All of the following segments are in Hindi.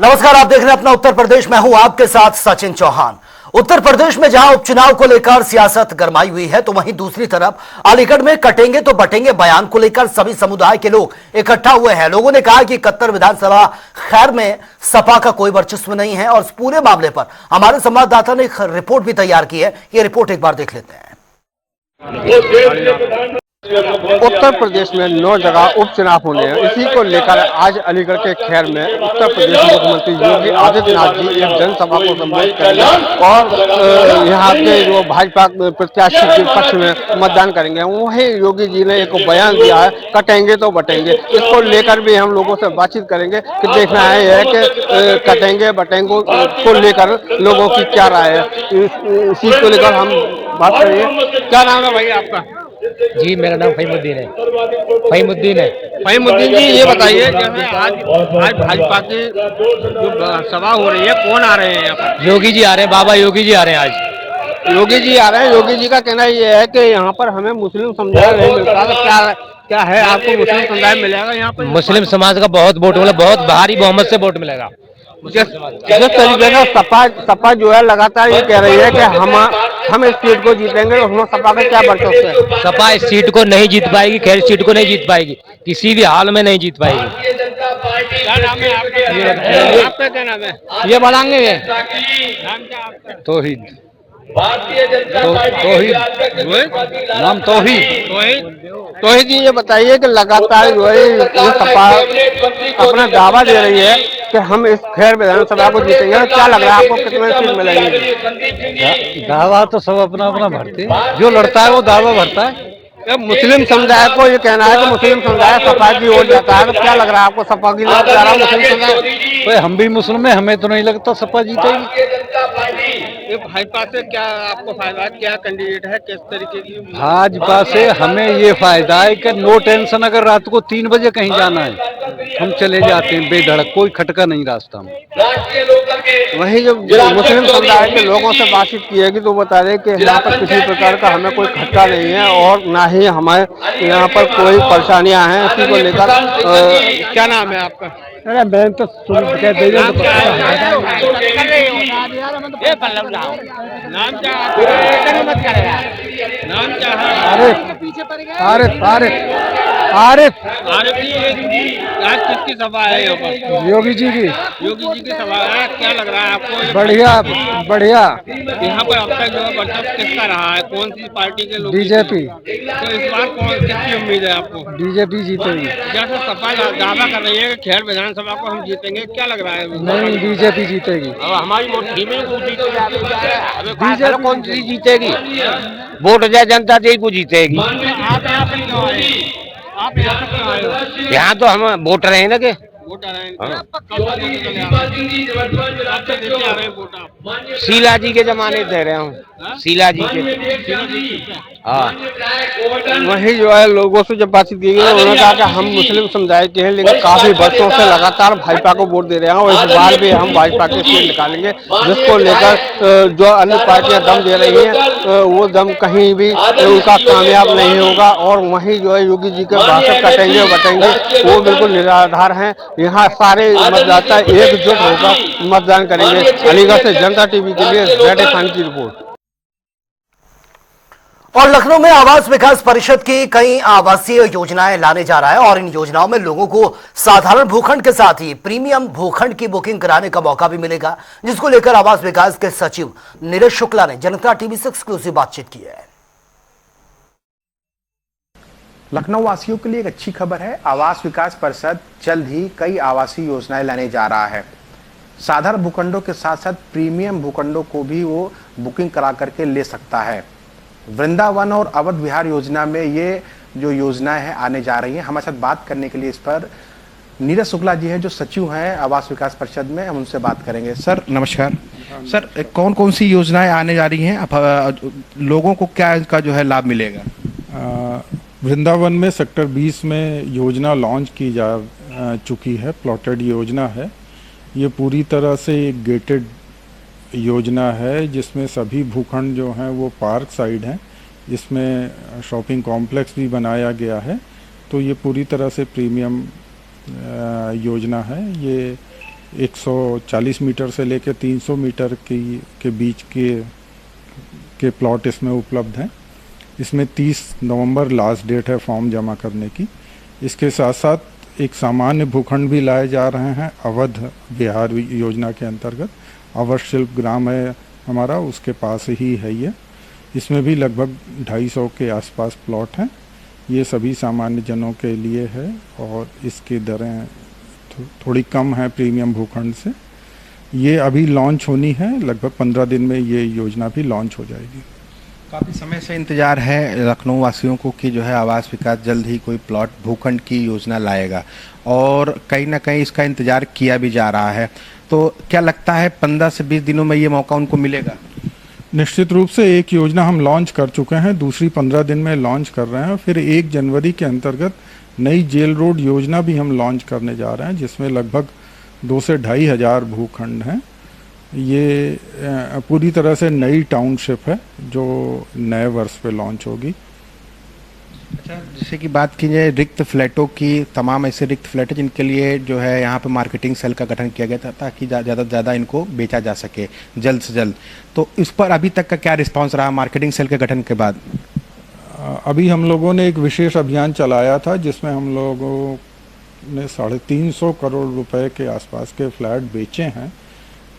नमस्कार, आप देख रहे हैं अपना उत्तर प्रदेश। मैं हूं आपके साथ सचिन चौहान। उत्तर प्रदेश में जहां उपचुनाव को लेकर सियासत गरमाई हुई है, तो वहीं दूसरी तरफ अलीगढ़ में कटेंगे तो बटेंगे बयान को लेकर सभी समुदाय के लोग इकट्ठा हुए हैं। लोगों ने कहा कि 71 विधानसभा खैर में सपा का कोई वर्चस्व नहीं है और इस पूरे मामले पर हमारे संवाददाता ने एक रिपोर्ट भी तैयार की है। ये रिपोर्ट एक बार देख लेते हैं। उत्तर प्रदेश में 9 जगह उपचुनाव होने हैं। इसी को लेकर आज अलीगढ़ के खैर में उत्तर प्रदेश मुख्यमंत्री योगी आदित्यनाथ जी एक जनसभा को संबोधित करेंगे और यहाँ के जो भाजपा प्रत्याशी के पक्ष में मतदान करेंगे। वहीं योगी जी ने एक बयान दिया है, कटेंगे तो बटेंगे। इसको लेकर भी हम लोगों से बातचीत करेंगे कि देखना है कि कटेंगे बटेंगे को लेकर लोगों की क्या राय है। इसी को लेकर हम बात करेंगे। क्या नाम है भाई आपका? जी, मेरा नाम फहीमुद्दीन है। फहीमुद्दीन जी, ये बताइए आज भाजपा की जो सभा हो रही है, कौन आ रहे हैं यहाँ पर? योगी जी आ रहे हैं, बाबा योगी जी आ रहे हैं आज। योगी जी आ रहे हैं। योगी जी का कहना ये है कि यहाँ पर हमें मुस्लिम समुदाय नहीं मिलता। तो क्या है, आपको मुस्लिम समुदाय मिलेगा यहाँ पर? मुस्लिम समाज का बहुत वोट मिला, बहुत भारी बहुमत से वोट मिलेगा। जिस तरीके से सपा जो है लगातार ये कह रही है कि हम इस सीट को जीतेंगे, तो हम सपा का क्या वर्चस्व है? सपा इस सीट को नहीं जीत पाएगी, खैर सीट को नहीं जीत पाएगी, किसी भी हाल में नहीं जीत पाएगी। क्या नाम है आपका? आपका क्या नाम है? ये बढ़ाएंगे नाम क्या आपका? तौहीद। नाम तौहीद जी, ये बताइए कि लगातार जो है ये सपा अपना दावा दे रही है कि हम इस खैर विधानसभा को जीतेंगे। क्या लग रहा है आपको, कितने सीट मिलेंगे? दावा तो सब अपना अपना भरते हैं, जो लड़ता है वो दावा भरता है। मुस्लिम समुदाय को ये कहना है कि मुस्लिम समुदाय सपा की ओर जाता है। तो क्या लग रहा है आपको, सपा की ओर जा रहा है मुस्लिम समुदाय? तो हम भी मुस्लिम हैं, हमें तो नहीं लगता सपा जीतेगी। ये भाजपा से क्या आपको फायदा, क्या कैंडिडेट है, किस तरीके की? भाजपा से हमें ये फायदा है कि नो टेंशन। अगर रात को 3 बजे कहीं जाना है, हम चले जाते हैं बेधड़क, कोई खटका नहीं रास्ता में। वही जब मुस्लिम समुदाय के लोगों से बातचीत की है कि तो बता रहे कि यहाँ पर किसी प्रकार का हमें कोई खटका नहीं है और ना ही हमारे यहाँ पर कोई परेशानियां हैं। इसी को लेकर क्या नाम है आपका? अरे मैं तो नाम क्या है? आरिफ आज किसकी सभा है यहाँ पर? योगी जी की। योगी जी की सभा है। क्या लग रहा है आपको? बढ़िया। यहाँ पर अब तक जो वर्चस्व किसका रहा है, कौन सी पार्टी के लोग? बीजेपी। तो इस बार किसकी उम्मीद है आपको? बीजेपी जीतेगी। जैसे सपा दावा कर रही है कि खैर विधानसभा को हम जीतेंगे, क्या लग रहा है? नहीं, बीजेपी जीतेगी। अब हमारी वोट बीजेपी कौन सी जीतेगी? वोट जाए जनता दे को जीतेगी। आप यहाँ से क्यों आए हो? यहाँ तो हम वोट रहे हैं ना के वोट आ रहे हैं। शीला जी के जमाने दे रहा हूँ, शीला जी के। हाँ, वही जो है लोगों से जब बातचीत की गई, उन्होंने कहा कि हम मुस्लिम समुदाय के हैं, लेकिन काफी वर्षों से लगातार भाजपा को वोट दे रहे हैं और इस बार भी हम भाजपा के सीट निकालेंगे। जिसको लेकर जो अन्य पार्टियां दम दे रही हैं, वो दम कहीं भी उनका कामयाब नहीं होगा। और वहीं जो है योगी जी के भाषण कटेंगे बटेंगे वो बिल्कुल निराधार हैं। यहाँ सारे मतदाता एकजुट होकर मतदान करेंगे। अलीगढ़ से जनता टीवी के लिए रेड खान की रिपोर्ट। और लखनऊ में आवास विकास परिषद की कई आवासीय योजनाएं लाने जा रहा है और इन योजनाओं में लोगों को साधारण भूखंड के साथ ही प्रीमियम भूखंड की बुकिंग कराने का मौका भी मिलेगा, जिसको लेकर आवास विकास के सचिव नीरज शुक्ला ने जनता टीवी से एक्सक्लूसिव बातचीत की है। लखनऊ वासियों के लिए एक अच्छी खबर है। आवास विकास परिषद जल्द ही कई आवासीय योजनाएं लाने जा रहा है। साधारण भूखंडों के साथ साथ प्रीमियम भूखंडों को भी वो बुकिंग करा करके ले सकता है। वृंदावन और अवध विहार योजना में ये जो योजनाएं हैं आने जा रही हैं। हमारे साथ बात करने के लिए इस पर नीरज शुक्ला जी हैं, जो सचिव हैं आवास विकास परिषद में। हम उनसे बात करेंगे। सर नमस्कार। सर कौन कौन सी योजनाएं आने जा रही हैं, लोगों को क्या इनका जो है लाभ मिलेगा? वृंदावन में सेक्टर 20 में योजना लॉन्च की जा चुकी है। प्लॉटेड योजना है। ये पूरी तरह से एक गेटेड योजना है, जिसमें सभी भूखंड जो हैं वो पार्क साइड हैं, जिसमें शॉपिंग कॉम्प्लेक्स भी बनाया गया है। तो ये पूरी तरह से प्रीमियम योजना है। ये 140 मीटर से लेकर 300 मीटर के बीच के प्लॉट इसमें उपलब्ध हैं। इसमें 30 नवंबर लास्ट डेट है फॉर्म जमा करने की। इसके साथ साथ एक सामान्य भूखंड भी लाए जा रहे हैं अवध बिहार योजना के अंतर्गत। अवध शिल्प ग्राम है हमारा, उसके पास ही है ये। इसमें भी लगभग 250 के आसपास प्लॉट हैं। ये सभी सामान्य जनों के लिए है और इसकी दरें थोड़ी कम है प्रीमियम भूखंड से। ये अभी लॉन्च होनी है, लगभग 15 दिन में ये योजना भी लॉन्च हो जाएगी। काफ़ी समय से इंतजार है लखनऊ वासियों को कि जो है आवास विकास जल्द ही कोई प्लॉट भूखंड की योजना लाएगा और कहीं ना कहीं इसका इंतजार किया भी जा रहा है। तो क्या लगता है 15 से 20 दिनों में ये मौका उनको मिलेगा? निश्चित रूप से एक योजना हम लॉन्च कर चुके हैं, दूसरी 15 दिन में लॉन्च कर रहे हैं। फिर 1 जनवरी के अंतर्गत नई जेल रोड योजना भी हम लॉन्च करने जा रहे हैं, जिसमें लगभग 2 से 2.5 हज़ार भूखंड हैं। ये पूरी तरह से नई टाउनशिप है जो नए वर्ष पे लॉन्च होगी। अच्छा, जैसे कि बात की जाए रिक्त फ्लैटों की, तमाम ऐसे रिक्त फ्लैट हैं जिनके लिए जो है यहाँ पे मार्केटिंग सेल का गठन किया गया था ताकि ज़्यादा से ज़्यादा इनको बेचा जा सके जल्द से जल्द। तो इस पर अभी तक का क्या रिस्पांस रहा मार्केटिंग सेल के गठन के बाद? अभी हम लोगों ने एक विशेष अभियान चलाया था जिसमें हम लोगों ने 350 करोड़ रुपए के आसपास के फ्लैट बेचे हैं।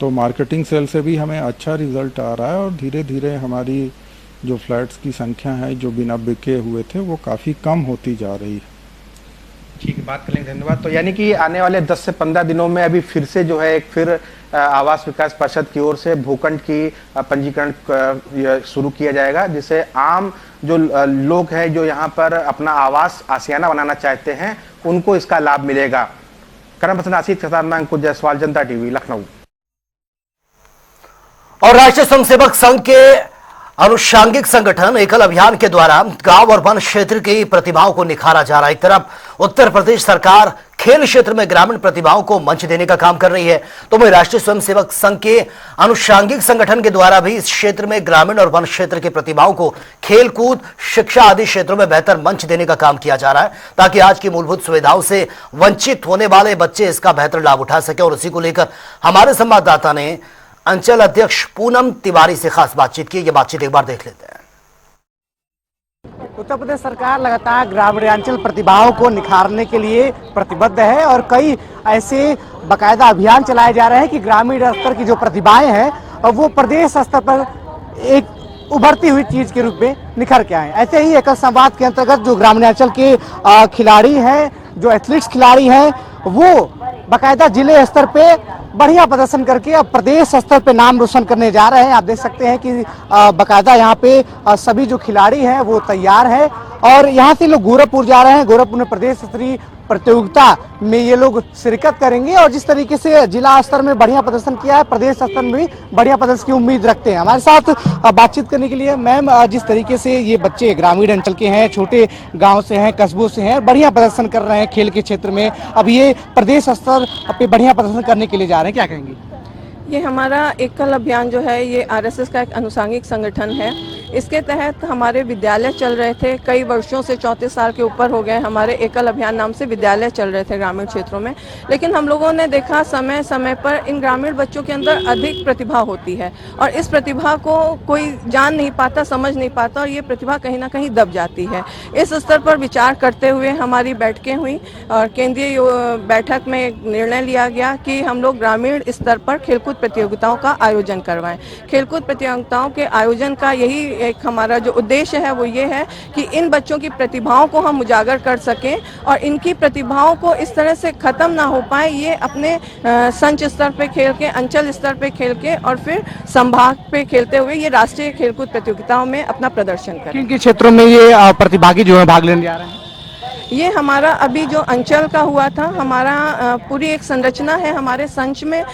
तो मार्केटिंग सेल से भी हमें अच्छा रिजल्ट आ रहा है और धीरे धीरे हमारी जो फ्लैट्स की संख्या है जो बिना बिके हुए थे वो काफ़ी कम होती जा रही है। ठीक है, बात करेंगे, धन्यवाद। तो यानी कि आने वाले 10 से 15 दिनों में अभी फिर से जो है एक फिर आवास विकास परिषद की ओर से भूखंड की पंजीकरण शुरू किया जाएगा, जिससे आम जो लोग हैं जो यहाँ पर अपना आवास आशियाना बनाना चाहते हैं उनको इसका लाभ मिलेगा। करम पसंद आसिफ के साथ मैं अंकुश जायसवाल, जनता टीवी, लखनऊ। और राष्ट्रीय स्वयंसेवक संघ के अनुषांगिक संगठन एकल अभियान के द्वारा गांव और वन क्षेत्र की प्रतिभाओं को निखारा जा रहा है। एक तरफ उत्तर प्रदेश सरकार खेल क्षेत्र में ग्रामीण प्रतिभाओं को मंच देने का काम कर रही है, तो वहीं राष्ट्रीय स्वयंसेवक संघ के अनुषांगिक संगठन के द्वारा भी इस क्षेत्र में ग्रामीण और वन क्षेत्र के प्रतिभाओं को खेल कूद, शिक्षा आदि क्षेत्रों में बेहतर मंच देने का काम किया जा रहा है, ताकि आज की मूलभूत सुविधाओं से वंचित होने वाले बच्चे इसका बेहतर लाभ उठा सके। और इसी को लेकर हमारे संवाददाता ने अंचल अध्यक्ष पूनम तिवारी से खास बातचीत की। ये बातचीत एक बार देख लेते हैं। उत्तर प्रदेश सरकार लगातार ग्रामीणांचल प्रतिभाओं को निखारने के लिए प्रतिबद्ध है और कई ऐसे बाकायदा अभियान चलाए जा रहे हैं कि ग्रामीण स्तर की जो प्रतिभाएं हैं वो प्रदेश स्तर पर एक उभरती हुई चीज के रूप में निखर के आए। ऐसे ही एकल संवाद के अंतर्गत जो ग्रामीणांचल के खिलाड़ी हैं, जो एथलीट्स खिलाड़ी हैं, वो बाकायदा जिले स्तर पे बढ़िया प्रदर्शन करके अब प्रदेश स्तर पे नाम रोशन करने जा रहे हैं। आप देख सकते हैं कि बाकायदा यहाँ पे सभी जो खिलाड़ी हैं वो तैयार हैं और यहाँ से लोग गोरखपुर जा रहे हैं। गोरखपुर में प्रदेश स्तरीय प्रतियोगिता में ये लोग शिरकत करेंगे और जिस तरीके से जिला स्तर में बढ़िया प्रदर्शन किया है, प्रदेश स्तर में भी बढ़िया प्रदर्शन की उम्मीद रखते हैं। हमारे साथ बातचीत करने के लिए मैम, जिस तरीके से ये बच्चे ग्रामीण अंचल के हैं, छोटे गांव से हैं, कस्बों से हैं, बढ़िया प्रदर्शन कर रहे हैं खेल के क्षेत्र में, अब ये प्रदेश स्तर पे बढ़िया प्रदर्शन करने के लिए जा रहे हैं, क्या कहेंगी? ये हमारा एकल अभियान जो है ये आरएसएस का एक अनुषांगिक संगठन है। इसके तहत हमारे विद्यालय चल रहे थे, कई वर्षों से 34 साल के ऊपर हो गए हमारे एकल अभियान नाम से विद्यालय चल रहे थे ग्रामीण क्षेत्रों में। लेकिन हम लोगों ने देखा समय समय पर इन ग्रामीण बच्चों के अंदर अधिक प्रतिभा होती है और इस प्रतिभा को कोई जान नहीं पाता, समझ नहीं पाता और ये प्रतिभा कहीं ना कहीं दब जाती है। इस स्तर पर विचार करते हुए हमारी बैठकें हुई और केंद्रीय बैठक में एक निर्णय लिया गया कि हम लोग ग्रामीण स्तर पर खेलकूद प्रतियोगिताओं का आयोजन करवाएं। खेलकूद प्रतियोगिताओं के आयोजन का यही एक हमारा जो उद्देश्य है वो ये है कि इन बच्चों की प्रतिभाओं को हम उजागर कर सकें और इनकी प्रतिभाओं को इस तरह से खत्म ना हो पाए, ये अपने संच स्तर पे खेल के, अंचल स्तर पे खेल के और फिर संभाग पे खेलते हुए ये राष्ट्रीय खेलकूद प्रतियोगिताओं में अपना प्रदर्शन करें। किन किन क्षेत्रों में ये प्रतिभागी जो है भाग लेने जा रहे हैं? ये हमारा अभी जो अंचल का हुआ था, हमारा पूरी एक संरचना है। हमारे संच में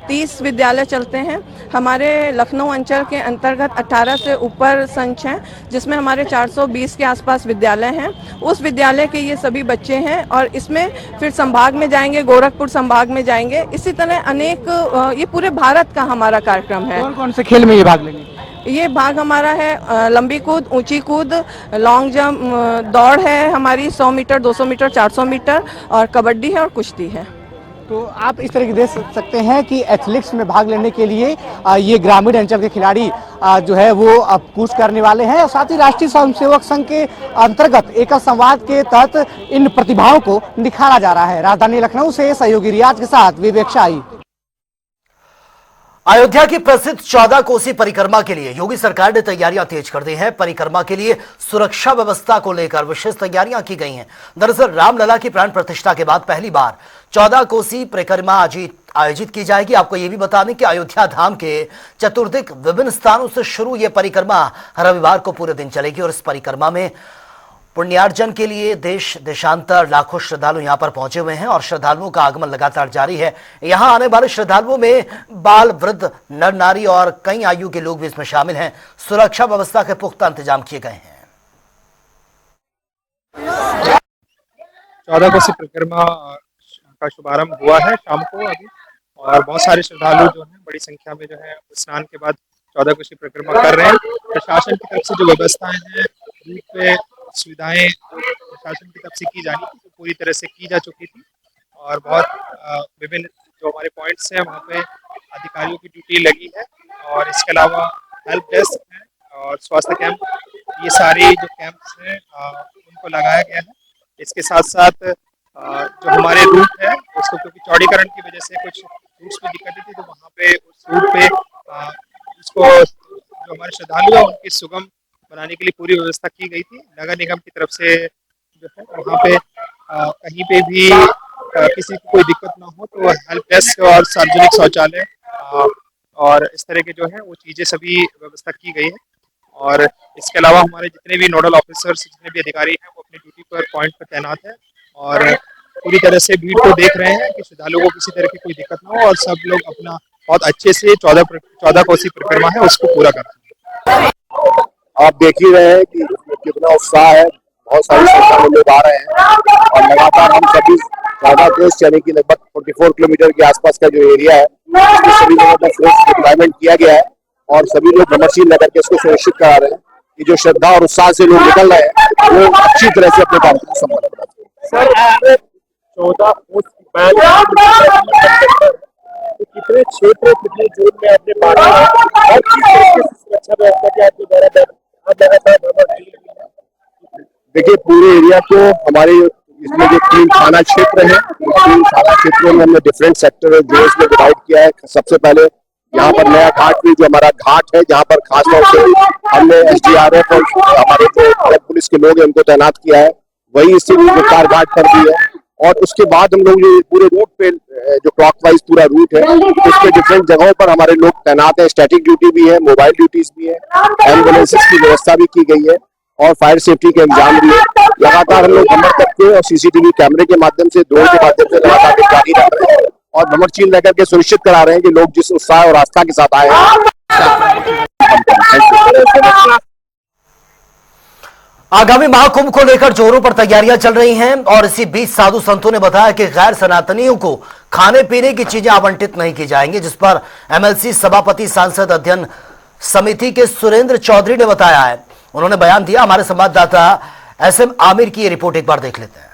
30 विद्यालय चलते हैं। हमारे लखनऊ अंचल के अंतर्गत 18 से ऊपर संच हैं, जिसमें हमारे 420 के आसपास विद्यालय हैं। उस विद्यालय के ये सभी बच्चे हैं और इसमें फिर संभाग में जाएंगे, गोरखपुर संभाग में जाएंगे। इसी तरह अनेक, ये पूरे भारत का हमारा कार्यक्रम है। कौन कौन से खेल में ये भाग लेंगे? ये भाग हमारा है लंबी कूद, ऊंची कूद, लॉन्ग जंप, दौड़ है हमारी 100 मीटर, 200 मीटर, 400 मीटर और कबड्डी है और कुश्ती है। तो आप इस तरह की देख सकते हैं कि एथलेटिक्स में भाग लेने के लिए ये ग्रामीण अंचल के खिलाड़ी जो है वो अब कूच करने वाले हैं और साथ ही राष्ट्रीय स्वयंसेवक संघ के अंतर्गत एकल संवाद के तहत इन प्रतिभाओं को निखारा जा रहा है। राजधानी लखनऊ से सहयोगी रियाज के साथ विवेक शाही। अयोध्या की प्रसिद्ध 14 कोसी परिक्रमा के लिए योगी सरकार ने तैयारियां तेज कर दी हैं। परिक्रमा के लिए सुरक्षा व्यवस्था को लेकर विशेष तैयारियां की गई हैं। दरअसल रामलला की प्राण प्रतिष्ठा के बाद पहली बार 14 कोसी परिक्रमा आयोजित की जाएगी। आपको यह भी बता दें कि अयोध्या धाम के चतुर्दिक विभिन्न स्थानों से शुरू यह परिक्रमा रविवार को पूरे दिन चलेगी और इस परिक्रमा में पुण्यार्जन के लिए देश देशांतर लाखों श्रद्धालु यहां पर पहुंचे हुए हैं और श्रद्धालुओं का आगमन लगातार जारी है। यहां आने वाले श्रद्धालुओं में बाल, वृद्ध, नर नारी और कई आयु के लोग भी इसमें शामिल हैं। सुरक्षा व्यवस्था के पुख्ता इंतजाम किए गए हैं। 14 कोसी परिक्रमा का शुभारंभ हुआ है शाम को अभी, और बहुत सारे श्रद्धालु जो हैं बड़ी संख्या में जो है स्नान के बाद 14 कोसी परिक्रमा कर रहे हैं। प्रशासन की तरफ से जो व्यवस्थाएं हैं, रूट पे सुविधाएं प्रशासन की तरफ से की जानी थी, तो पूरी तरह से की जा चुकी थी और बहुत विभिन्न जो हमारे पॉइंट्स हैं वहाँ पे अधिकारियों की ड्यूटी लगी है और इसके अलावा हेल्प डेस्क है और स्वास्थ्य कैंप, ये सारे जो कैंप्स हैं उनको लगाया गया है। इसके साथ साथ जो हमारे रूट है उसको क्योंकि चौड़ीकरण की वजह से कुछ रूट्स में दिक्कतें थी, तो वहाँ पे उस रूट पे उसको जो हमारे श्रद्धालु हैं उनकी सुगम बनाने के लिए पूरी व्यवस्था की गई थी। नगर निगम की तरफ से जो है वहाँ पे कहीं पे भी किसी को कोई दिक्कत ना हो तो हेल्प डेस्क और सार्वजनिक शौचालय और इस तरह के जो है वो चीज़ें सभी व्यवस्था की गई है। और इसके अलावा हमारे जितने भी नोडल ऑफिसर्स, जितने भी अधिकारी हैं वो अपनी ड्यूटी पर पॉइंट पर तैनात है और पूरी तरह से भीड़ को देख रहे हैं कि श्रद्धालुओं को किसी तरह की कोई दिक्कत ना हो और सब लोग अपना बहुत अच्छे से 14 कोसी परिक्रमा है उसको पूरा कर रहे हैं। आप देख ही रहे हैं कि कितना उत्साह है, बहुत सारी संख्या में लोग आ रहे हैं और लगातार हम सभी 14 कोस यानी कि लगभग 44 किलोमीटर के आसपास का जो एरिया है उसमें सभी जगह पर फोर्स डिप्लॉयमेंट किया गया है और सभी लोग भ्रमणशील नगर के इसको सुनिश्चित करा रहे हैं कि जो श्रद्धा और उत्साह से लोग निकल रहे हैं वो अच्छी तरह से अपने काम को संपन्न कराते हैं। 14 कोस कितने क्षेत्र, कितने जोन में आपने बांटा है और किस तरीके से सुरक्षा व्यवस्था के आपके द्वारा देखिए पूरे एरिया को हमारे इसमें जो 3 थाना क्षेत्र है, 3 थाना क्षेत्रों में हमने डिफरेंट सेक्टर जोन्स में डिवाइड किया है। सबसे पहले यहाँ पर नया घाट भी जो हमारा घाट है जहाँ पर खास तौर से हमने SDRF और हमारे जो पुलिस के लोग हैं उनको तैनात किया है, वही स्थित गुप्कार घाट पर भी है। और उसके बाद हम लोग जो पूरे रूट पे जो क्लॉकवाइज पूरा रूट है उस पे डिफरेंट जगहों पर हमारे लोग तैनात है। स्टैटिक ड्यूटी भी है, मोबाइल ड्यूटीज भी है, एम्बुलेंसेस की व्यवस्था भी की गई है और फायर सेफ्टी के इंतजाम भी है। लगातार हम लोग कमर तक के और CCTV कैमरे के माध्यम से, ड्रोन के माध्यम से लगातार निगरानी रख रहे हैं और भ्रमणशील नगर के सुनिश्चित करा रहे हैं कि लोग जिस उत्साह और आस्था के साथ आए हैं। आगामी महाकुंभ को लेकर जोरों पर तैयारियां चल रही हैं और इसी बीच साधु संतों ने बताया कि गैर सनातनियों को खाने पीने की चीजें आवंटित नहीं की जाएंगी, जिस पर MLC सभापति सांसद अध्ययन समिति के सुरेंद्र चौधरी ने बताया है। उन्होंने बयान दिया। हमारे संवाददाता SM आमिर की ये रिपोर्ट एक बार देख लेते हैं।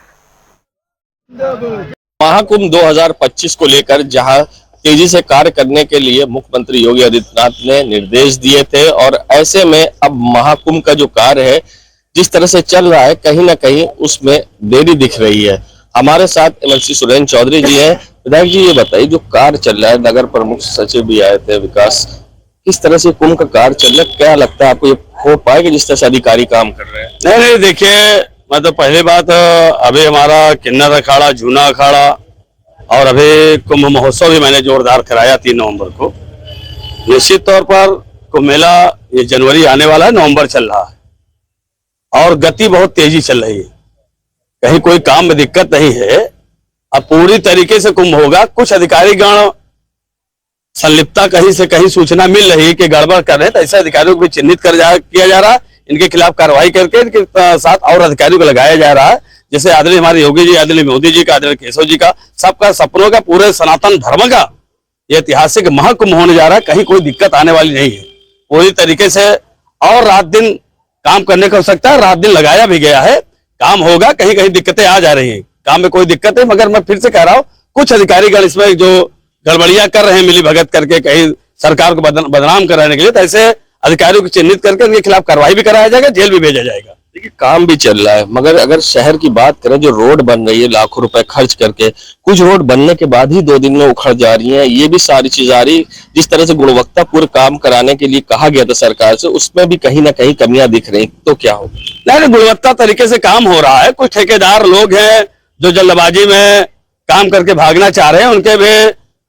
महाकुंभ 2025 को लेकर जहां तेजी से कार्य करने के लिए मुख्यमंत्री योगी आदित्यनाथ ने निर्देश दिए थे और ऐसे में अब महाकुंभ का जो कार्य है जिस तरह से चल रहा है कहीं ना कहीं उसमें देरी दिख रही है। हमारे साथ MLC सुरेंद्र चौधरी जी हैं। विधायक जी ये बताइए जो कार्य चल रहा है, नगर प्रमुख सचिव भी आए थे विकास, किस तरह से कुंभ का कार्य चल रहा है, क्या लगता है आपको ये हो पाएगा जिस तरह से अधिकारी काम कर रहे हैं? नहीं देखिए मतलब पहली बात अभी हमारा किन्नर अखाड़ा, जूना अखाड़ा और अभी कुंभ महोत्सव भी मैंने जोरदार कराया 3 नवंबर को। निश्चित तौर पर कुंभ मेला ये जनवरी आने वाला है, नवंबर चल रहा है और गति बहुत तेजी चल रही है, कहीं कोई काम में दिक्कत नहीं है। अब पूरी तरीके से कुंभ होगा। कुछ अधिकारीगण संलिप्तता कहीं से कहीं सूचना मिल रही है कि गड़बड़ कर रहे हैं, तो ऐसे अधिकारियों को भी चिन्हित किया जा रहा है, इनके खिलाफ कार्रवाई करके इनके साथ और अधिकारियों को लगाया जा रहा है। जैसे आदरणीय हमारे योगी जी, आदरणीय मोदी जी का, आदरणीय केशव जी का, सबका सपनों का, पूरे सनातन धर्म का ये ऐतिहासिक महाकुंभ होने जा रहा है। कहीं कोई दिक्कत आने वाली नहीं है। पूरी तरीके से और रात दिन काम करने की आवश्यकता है, रात दिन लगाया भी गया है, काम होगा। कहीं कहीं दिक्कतें आ जा रही हैं, काम में कोई दिक्कत है, मगर मैं फिर से कह रहा हूँ कुछ अधिकारीगण इसमें जो गड़बड़ियां कर रहे हैं मिली भगत करके कहीं सरकार को बदनाम कराने के लिए, तो ऐसे अधिकारियों को चिन्हित करके उनके खिलाफ कार्रवाई भी कराया जाएगा, जेल भी भेजा जाएगा। देखिए काम भी चल रहा है, मगर अगर शहर की बात करें, जो रोड बन रही है लाखों रुपए खर्च करके, कुछ रोड बनने के बाद ही 2 दिन में उखड़ जा रही हैं। ये भी सारी चीज आ रही, जिस तरह से गुणवत्तापूर्ण काम कराने के लिए कहा गया था सरकार से, उसमें भी कहीं ना कहीं कमियां दिख रही, तो क्या होगा? नहीं, गुणवत्ता तरीके से काम हो रहा है। कुछ ठेकेदार लोग हैं जो जल्दबाजी में काम करके भागना चाह रहे हैं, उनके भी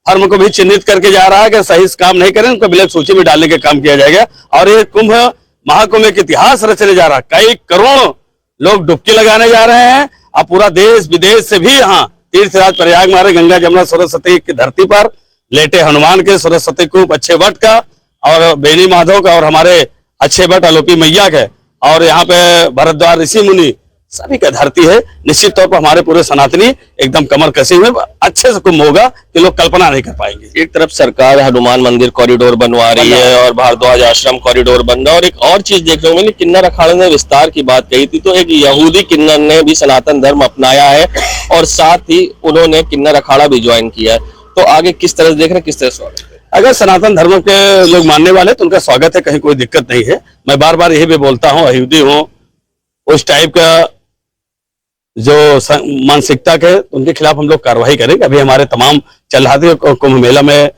फर्म को भी चिन्हित करके जा रहा है कि सही काम नहीं करें, उनको ब्लैक सूची में डालने का काम किया जाएगा। और ये कुंभ महाकुंभ एक इतिहास रचने जा रहा है, कई करोड़ लोग डुबकी लगाने जा रहे हैं। अब पूरा देश विदेश से भी यहाँ तीर्थराज प्रयाग मारे गंगा जमुना सरस्वती की धरती पर लेटे हनुमान के, सरस्वती कूप अच्छे वट का और बेनी माधव का और हमारे अच्छे वट आलोपी मैया के, और यहाँ पे भरद्वाज ऋषि मुनि सभी का धरती है। निश्चित तौर पर हमारे पूरे सनातनी एकदम कमर कसी हुए अच्छे से कुंभ होगा कि लोग कल्पना नहीं कर पाएंगे। एक तरफ सरकार हनुमान मंदिर कॉरिडोर बनवा रही है और भारद्वाज आश्रम कॉरिडोर बन रहा है, और एक और चीज देखने को मिली, किन्नर अखाड़े ने विस्तार की बात कही थी, तो एक यहूदी किन्नर ने भी सनातन धर्म अपनाया है और साथ ही उन्होंने किन्नर अखाड़ा भी ज्वाइन किया है। तो आगे किस तरह से देख रहे हैं, किस तरह स्वागत है? अगर सनातन धर्म के लोग मानने वाले तो उनका स्वागत है, कहीं कोई दिक्कत नहीं है। मैं बार बार यही भी बोलता हूँ, यहूदी हूँ, उस टाइप का जो मानसिकता के, उनके खिलाफ हम लोग कार्रवाई करेंगे। अभी हमारे तमाम चल रहा था कुंभ मेला में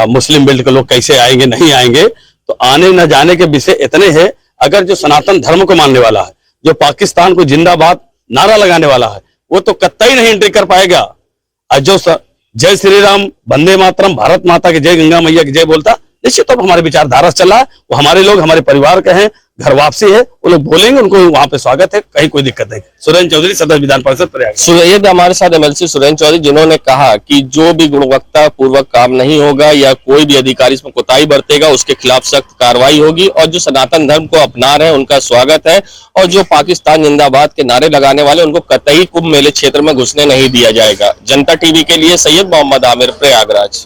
मुस्लिम बेल्ट के लोग कैसे आएंगे नहीं आएंगे, तो आने न जाने के विषय इतने हैं। अगर जो सनातन धर्म को मानने वाला है, जो पाकिस्तान को जिंदाबाद नारा लगाने वाला है, वो तो कतई नहीं एंट्री कर पाएगा। और जो जय श्री राम, वंदे मातरम, भारत माता की जय, गंगा मैया की जय बोलता, निश्चित तौर पर हमारे विचारधारा से चल रहा है। वो हमारे लोग हमारे परिवार के हैं, घर वापसी है, वो लोग बोलेंगे, उनको वहां पे स्वागत है, कहीं कोई दिक्कत नहीं। सुरेंद्र चौधरी, सदस्य विधान परिषद प्रयाग। ये हमारे साथ एमएलसी सुरेंद्र चौधरी, जिन्होंने कहा कि जो भी गुणवत्ता पूर्वक काम नहीं होगा या कोई भी अधिकारी इसमें कोताही बरतेगा, उसके खिलाफ सख्त कार्रवाई होगी। और जो सनातन धर्म को अपना रहे हैं उनका स्वागत है, और जो पाकिस्तान जिंदाबाद के नारे लगाने वाले, उनको कतई कुंभ मेले क्षेत्र में घुसने नहीं दिया जाएगा। जनता टीवी के लिए सैयद मोहम्मद आमिर, प्रयागराज।